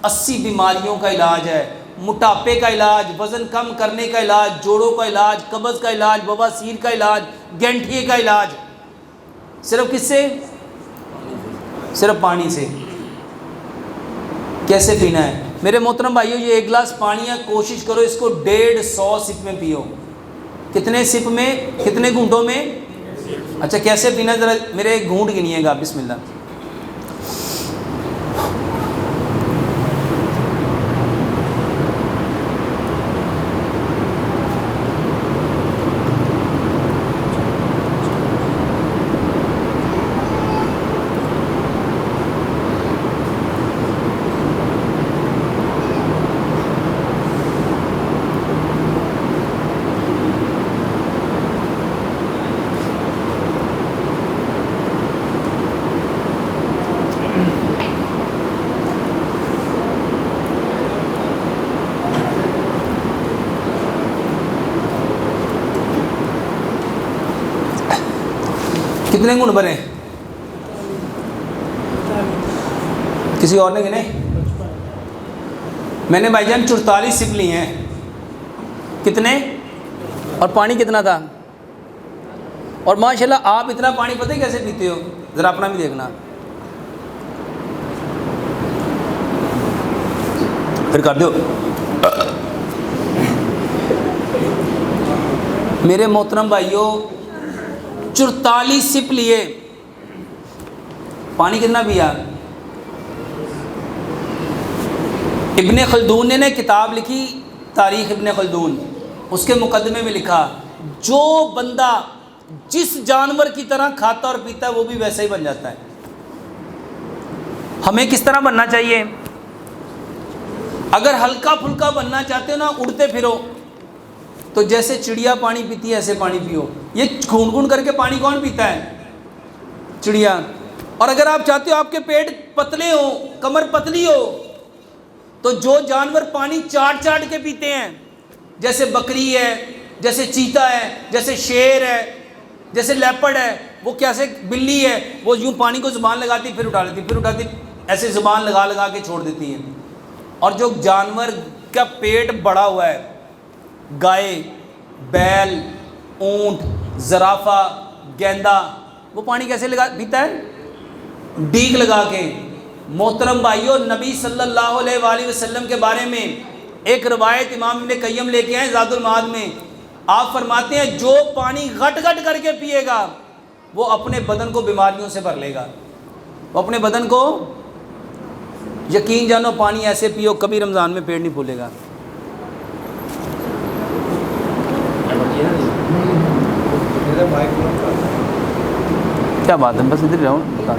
80 बीमारियों का इलाज है, मोटापे का इलाज, वज़न कम करने का इलाज, जोड़ों का इलाज, कब्ज़ का इलाज, बवासीर का इलाज, गैंठिए का इलाज, सिर्फ किससे? सिर्फ पानी से। कैसे पीना है मेरे मोहतरम भाइयों? ये 1 गिलास पानी है, कोशिश करो इसको 150 सिप में पियो। कितने सिप में, कितने घूंटों में? अच्छा, कैसे पीना ज़रा मेरे एक घूंट गिनिएगा। बिस्मिल्लाह। कितने गुण बने? किसी और ने गिने? मैंने भाईजान 44 सिप लिए हैं। कितने? और पानी कितना था? और माशाल्लाह आप इतना पानी पता है कैसे पीते हो? ज़रा अपना भी देखना। फिर कर दो। मेरे मोहतरम भाइयों 44 सिप लिए, पानी कितना पिया? इब्ने खल्दून ने किताब लिखी तारीख़ इब्ने खल्दून, उसके मुकदमे में लिखा जो बंदा जिस जानवर की तरह खाता और पीता है वो भी वैसा ही बन जाता है। हमें किस तरह बनना चाहिए? अगर हल्का फुल्का बनना चाहते हो ना, उड़ते फिरो, तो जैसे चिड़िया पानी पीती है ऐसे पानी पियो। ये घूंट घूंट करके पानी कौन पीता है? चिड़िया। और अगर आप चाहते हो आपके पेट पतले हो, कमर पतली हो, तो जो जानवर पानी चाट चाट के पीते हैं, जैसे बकरी है, जैसे चीता है, जैसे शेर है, जैसे लेपर्ड है, वो कैसे, बिल्ली है, वो यूँ पानी को ज़ुबान लगाती फिर उठा लेती, फिर उठाती, ऐसे ज़ुबान लगा लगा के छोड़ देती है। और जो जानवर का पेट बड़ा हुआ है, गाय, बैल, ऊंट, ज़राफ़ा, गेंदा, वो पानी कैसे लगा पीता है? डीक लगा के। मोहतरम भाइयों नबी सल्लल्लाहु अलैहि वसल्लम के बारे में एक रवायत इमाम इब्न क़य्यम लेके आए ज़ादुल माद में। आप फरमाते हैं जो पानी घट घट करके पिएगा वो अपने बदन को बीमारियों से भर लेगा। वो अपने बदन को, यकीन जानो, पानी ऐसे पियो कभी रमज़ान में पेट नहीं फूलेगा। क्या बात है, बस इधर जाओ बता।